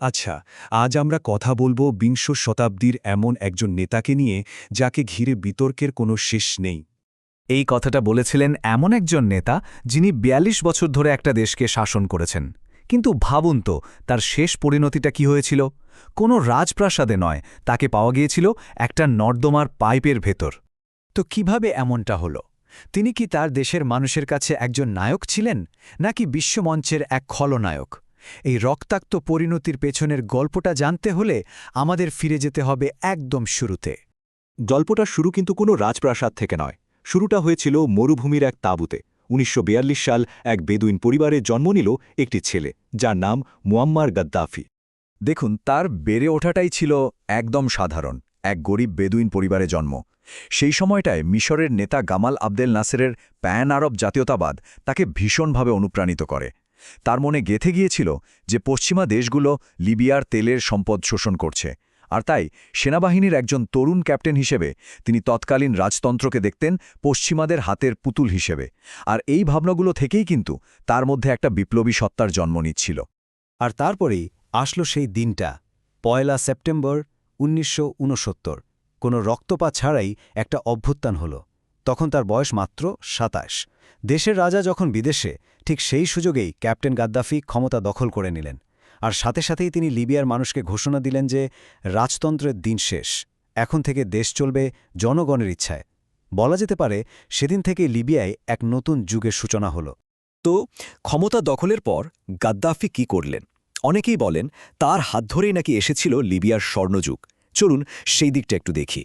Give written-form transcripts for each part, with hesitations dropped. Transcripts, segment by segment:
আচ্ছা, আজ আমরা কথা বলবো বিংশ শতাব্দীর এমন একজন নেতাকে নিয়ে যাকে ঘিরে বিতর্কের কোনো শেষ নেই। এই কথাটা বলেছিলেন এমন একজন নেতা যিনি ৪২ বছর ধরে একটা দেশকে শাসন করেছেন। কিন্তু ভাবুন তো তার শেষ পরিণতিটা কি হয়েছিল। কোনো রাজপ্রাসাদে নয়, তাকে পাওয়া গিয়েছিল একটা নর্দমার পাইপের ভেতর। তো কিভাবে এমনটা হলো? তিনি কি তার দেশের মানুষের কাছে একজন নায়ক ছিলেন, নাকি বিশ্বমঞ্চের এক খলনায়ক? এই রক্তাক্ত পরিণতির পেছনের গল্পটা জানতে হলে আমাদের ফিরে যেতে হবে একদম শুরুতে। গল্পটার শুরু কিন্তু কোনো রাজপ্রাসাদ থেকে নয়। শুরুটা হয়েছিল মরুভূমির এক তাঁবুতে। ১৯৪২ সাল এক বেদুইন পরিবারে জন্ম নিল একটি ছেলে, যার নাম মুয়াম্মার গাদ্দাফি। দেখুন, তার বেড়ে ওঠাটাই ছিল একদম সাধারণ, এক গরিব বেদুইন পরিবারে জন্ম। সেই সময়টায় মিশরের নেতা গামাল আবদেল নাসেরের প্যান আরব জাতীয়তাবাদ তাকে ভীষণভাবে অনুপ্রাণিত করে। তার মনে গেঁথে গিয়েছিল যে পশ্চিমা দেশগুলো লিবিয়ার তেলের সম্পদ শোষণ করছে, আর তাই সেনাবাহিনীর একজন তরুণ ক্যাপ্টেন হিসেবে তিনি তৎকালীন রাজতন্ত্রকে দেখতেন পশ্চিমাদের হাতের পুতুল হিসেবে। আর এই ভাবনাগুলো থেকেই কিন্তু তার মধ্যে একটা বিপ্লবী সত্তার জন্ম নিচ্ছিল। আর তারপরেই আসলো সেই দিনটা, ১ সেপ্টেম্বর ১৯৬৯। কোনো রক্তপাত ছাড়াই একটা অভ্যুত্থান হলো। তখন তার বয়স মাত্র ২৭। দেশের রাজা যখন বিদেশে, ঠিক সেই সুযোগেই ক্যাপ্টেন গাদ্দাফি ক্ষমতা দখল করে নিলেন। আর সাথে সাথেই তিনি লিবিয়ার মানুষকে ঘোষণা দিলেন যে রাজতন্ত্রের দিন শেষ, এখন থেকে দেশ চলবে জনগণের ইচ্ছায়। বলা যেতে পারে সেদিন থেকেই লিবিয়ায় এক নতুন যুগের সূচনা হলো। তো ক্ষমতা দখলের পর গাদ্দাফি কি করলেন? অনেকেই বলেন তার হাত ধরেই নাকি এসেছিল লিবিয়ার স্বর্ণযুগ। চলুন সেই দিকটা একটু দেখি।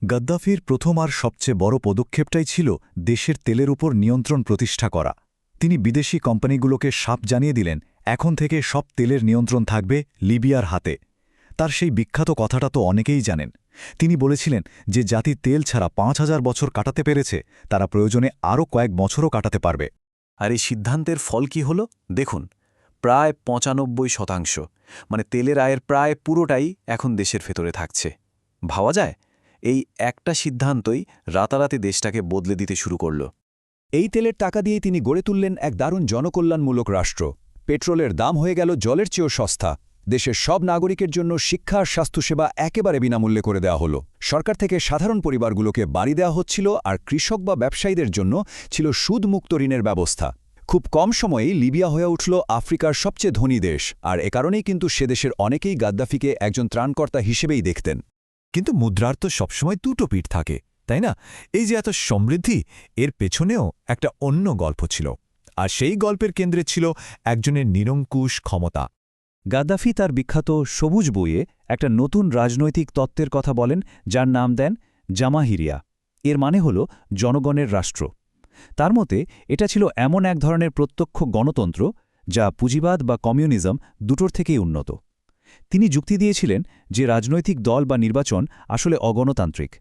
গাদ্দাফির প্রথম আর সবচেয়ে বড় পদক্ষেপটাই ছিল দেশের তেলের উপর নিয়ন্ত্রণ প্রতিষ্ঠা করা। তিনি বিদেশি কোম্পানিগুলোকে সাপ জানিয়ে দিলেন, এখন থেকে সব তেলের নিয়ন্ত্রণ থাকবে লিবিয়ার হাতে। তার সেই বিখ্যাত কথাটা তো অনেকেই জানেন। তিনি বলেছিলেন যে জাতি তেল ছাড়া ৫,০০০ বছর কাটাতে পেরেছে, তারা প্রয়োজনে আরও কয়েক বছরও কাটাতে পারবে। আর এই সিদ্ধান্তের ফল কি হলো দেখুন, প্রায় ৯৫%, মানে তেলের আয়ের প্রায় পুরোটাই এখন দেশের ভেতরে থাকছে। ভাবা যায়, এই একটা সিদ্ধান্তই রাতারাতি দেশটাকে বদলে দিতে শুরু করল। এই তেলের টাকা দিয়েই তিনি গড়ে তুললেন এক দারুণ জনকল্যাণমূলক রাষ্ট্র। পেট্রোলের দাম হয়ে গেল জলের চেয়েও সস্তা। দেশের সব নাগরিকের জন্য শিক্ষা আর স্বাস্থ্যসেবা একেবারে বিনামূল্যে করে দেওয়া হলো। সরকার থেকে সাধারণ পরিবারগুলোকে বাড়ি দেওয়া হচ্ছিল, আর কৃষক বা ব্যবসায়ীদের জন্য ছিল সুদমুক্ত ঋণের ব্যবস্থা। খুব কম সময়েই লিবিয়া হয়ে উঠল আফ্রিকার সবচেয়ে ধনী দেশ, আর এ কারণেই কিন্তু সে দেশের অনেকেই গাদ্দাফিকে একজন ত্রাণকর্তা হিসেবেই দেখতেন। কিন্তু মুদ্রার তো সবসময় দুটো পিঠ থাকে, তাই না? এই যে এত সমৃদ্ধি, এর পেছনেও একটা অন্য গল্প ছিল, আর সেই গল্পের কেন্দ্রে ছিল একজনের নিরঙ্কুশ ক্ষমতা। গাদ্দাফি তার বিখ্যাত সবুজ বইয়ে একটা নতুন রাজনৈতিক তত্ত্বের কথা বলেন, যার নাম দেন জামাহিরিয়া। এর মানে হল জনগণের রাষ্ট্র। তার মতে এটা ছিল এমন এক ধরনের প্রত্যক্ষ গণতন্ত্র যা পুঁজিবাদ বা কমিউনিজম দুটোর থেকেই উন্নত। তিনি যুক্তি দিয়েছিলেন যে রাজনৈতিক দল বা নির্বাচন আসলে অগণতান্ত্রিক।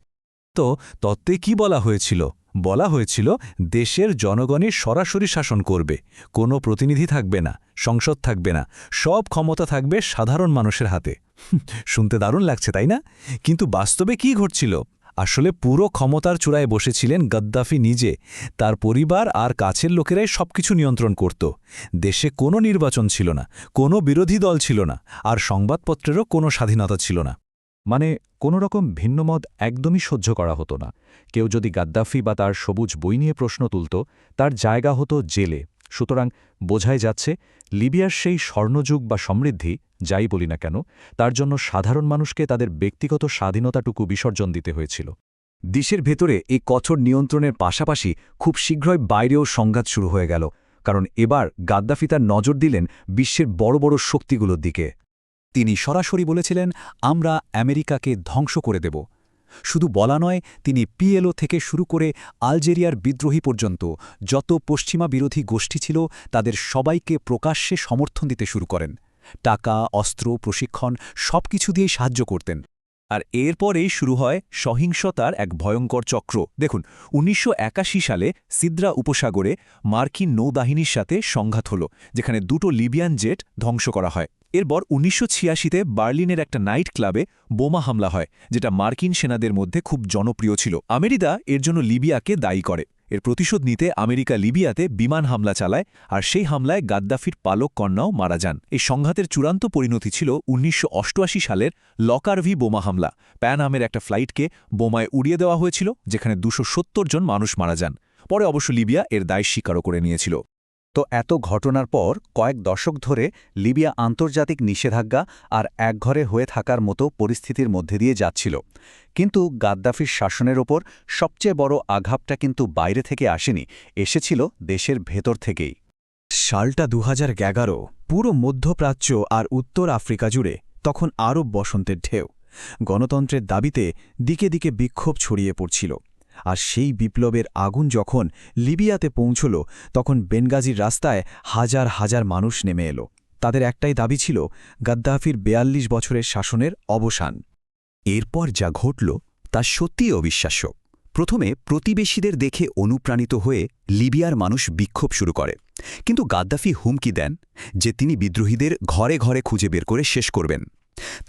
তো তত্ত্বে কি বলা হয়েছিল? বলা হয়েছিল দেশের জনগণের সরাসরি শাসন করবে, কোনো প্রতিনিধি থাকবে না, সংসদ থাকবে না, সব ক্ষমতা থাকবে সাধারণ মানুষের হাতে। শুনতে দারুণ লাগছে, তাই না? কিন্তু বাস্তবে কি ঘটছিল? আসলে পুরো ক্ষমতার চূড়ায় বসেছিলেন গাদ্দাফি নিজে। তার পরিবার আর কাছের লোকেরাই সবকিছু নিয়ন্ত্রণ করত। দেশে কোনো নির্বাচন ছিল না, কোনো বিরোধী দল ছিল না, আর সংবাদপত্রেরও কোনো স্বাধীনতা ছিল না। মানে কোনো রকম ভিন্নমত একদমই সহ্য করা হতো না। কেউ যদি গাদ্দাফি বা তার সবুজ বই নিয়ে প্রশ্ন তুলত, তার জায়গা হতো জেলে। সুতরাং বোঝাই যাচ্ছে, লিবিয়ার সেই স্বর্ণযুগ বা সমৃদ্ধি, যাই বলি না কেন, তার জন্য সাধারণ মানুষকে তাদের ব্যক্তিগত স্বাধীনতাটুকু বিসর্জন দিতে হয়েছিল। দেশের ভেতরে এই কঠোর নিয়ন্ত্রণের পাশাপাশি খুব শীঘ্রই বাইরেও সংঘাত শুরু হয়ে গেল, কারণ এবার গাদ্দাফি তার নজর দিলেন বিশ্বের বড় বড় শক্তিগুলোর দিকে। তিনি সরাসরি বলেছিলেন, আমরা আমেরিকাকে ধ্বংস করে দেব। শুধু বলা নয়, তিনি পিএলও থেকে শুরু করে আলজেরিয়ার বিদ্রোহী পর্যন্ত যত পশ্চিমা বিরোধী গোষ্ঠী ছিল তাদের সবাইকে প্রকাশ্যে সমর্থন দিতে শুরু করেন। টাকা, অস্ত্র, প্রশিক্ষণ সবকিছু দিয়েই সাহায্য করতেন। আর এরপরেই শুরু হয় সহিংসতার এক ভয়ঙ্কর চক্র। দেখুন, ১৯৮১ সালে সিদ্রা উপসাগরে মার্কিন নৌবাহিনীর সাথে সংঘাত হল, যেখানে দুটো লিবিয়ান জেট ধ্বংস করা হয়। এরপর ১৯৮৬-তে বার্লিনের একটা নাইট ক্লাবে বোমা হামলা হয়, যেটা মার্কিন সেনাদের মধ্যে খুব জনপ্রিয় ছিল। আমেরিকা এর জন্য লিবিয়াকে দায়ী করে। এর প্রতিশোধ নিতে আমেরিকা লিবিয়াতে বিমান হামলা চালায়, আর সেই হামলায় গাদ্দাফির পালক কন্যাও মারা যান। এই সংঘাতের চূড়ান্ত পরিণতি ছিল ১৯৮৮ সালের লকারভি বোমা হামলা। প্যান আমের একটা ফ্লাইটকে বোমায় উড়িয়ে দেওয়া হয়েছিল, যেখানে ২৭০ জন মানুষ মারা যান। পরে অবশ্য লিবিয়া এর দায় স্বীকারও করে নিয়েছিল। তো এত ঘটনার পর কয়েক দশক ধরে লিবিয়া আন্তর্জাতিক নিষেধাজ্ঞা আর একঘরে হয়ে থাকার মতো পরিস্থিতির মধ্যে দিয়ে যাচ্ছিল। কিন্তু গাদ্দাফির শাসনের ওপর সবচেয়ে বড় আঘাতটা কিন্তু বাইরে থেকে আসেনি, এসেছিল দেশের ভেতর থেকেই। সালটা ২০১১, পুরো মধ্যপ্রাচ্য আর উত্তর আফ্রিকা জুড়ে তখন আরব বসন্তের ঢেউ। গণতন্ত্রের দাবিতে দিকে দিকে বিক্ষোভ ছড়িয়ে পড়ছিল। আর সেই বিপ্লবের আগুন যখন লিবিয়াতে পৌঁছল, তখন বেনগাজির রাস্তায় হাজার হাজার মানুষ নেমে এলো। তাদের একটাই দাবি ছিল গাদ্দাফির ৪২ বছরের শাসনের অবসান। এরপর যা ঘটল তা সত্যিই অবিশ্বাস্য। প্রথমে প্রতিবেশীদের দেখে অনুপ্রাণিত হয়ে লিবিয়ার মানুষ বিক্ষোভ শুরু করে, কিন্তু গাদ্দাফি হুমকি দেন যে তিনি বিদ্রোহীদের ঘরে ঘরে খুঁজে বের করে শেষ করবেন।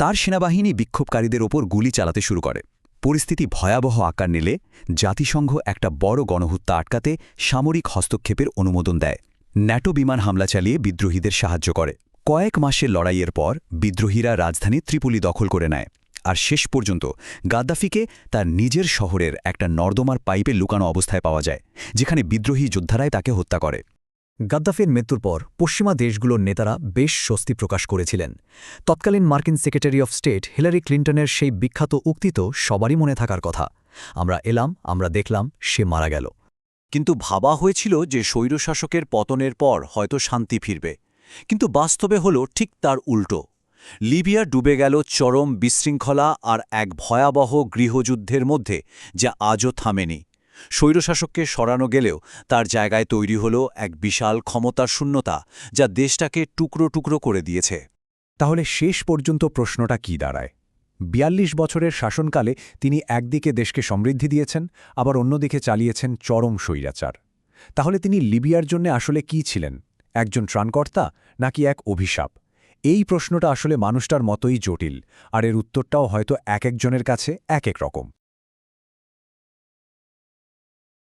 তার সেনাবাহিনী বিক্ষোভকারীদের ওপর গুলি চালাতে শুরু করে। পরিস্থিতি ভয়াবহ আকার নিলে জাতিসংঘ একটা বড় গণহত্যা আটকাতে সামরিক হস্তক্ষেপের অনুমোদন দেয়। ন্যাটো বিমান হামলা চালিয়ে বিদ্রোহীদের সাহায্য করে। কয়েক মাসের লড়াইয়ের পর বিদ্রোহীরা রাজধানী ত্রিপোলি দখল করে নেয়, আর শেষ পর্যন্ত গাদ্দাফিকে তার নিজের শহরের একটা নর্দমার পাইপে লুকানো অবস্থায় পাওয়া যায়, যেখানে বিদ্রোহী যোদ্ধারাই তাকে হত্যা করে। গাদ্দাফির মৃত্যুর পর পশ্চিমা দেশগুলোর নেতারা বেশ স্বস্তি প্রকাশ করেছিলেন। তৎকালীন মার্কিন সেক্রেটারি অফ স্টেট হিলারি ক্লিন্টনের সেই বিখ্যাত উক্তি তো সবারই মনে থাকার কথা, আমরা এলাম, আমরা দেখলাম, সে মারা গেল। কিন্তু ভাবা হয়েছিল যে স্বৈরশাসকের পতনের পর হয়তো শান্তি ফিরবে, কিন্তু বাস্তবে হল ঠিক তার উল্টো। লিবিয়া ডুবে গেল চরম বিশৃঙ্খলা আর এক ভয়াবহ গৃহযুদ্ধের মধ্যে, যা আজও থামেনি। স্বৈরশাসককে সরানো গেলেও তার জায়গায় তৈরি হল এক বিশাল ক্ষমতার শূন্যতা, যা দেশটাকে টুকরো টুকরো করে দিয়েছে। তাহলে শেষ পর্যন্ত প্রশ্নটা কি দাঁড়ায়? ৪২ বছরের শাসনকালে তিনি একদিকে দেশকে সমৃদ্ধি দিয়েছেন, আবার অন্যদিকে চালিয়েছেন চরম স্বৈরাচার। তাহলে তিনি লিবিয়ার জন্য আসলে কি ছিলেন? একজন ত্রাণকর্তা নাকি এক অভিশাপ? এই প্রশ্নটা আসলে মানুষটার মতোই জটিল, আর এর উত্তরটাও হয়তো এক একজনের কাছে এক এক রকম।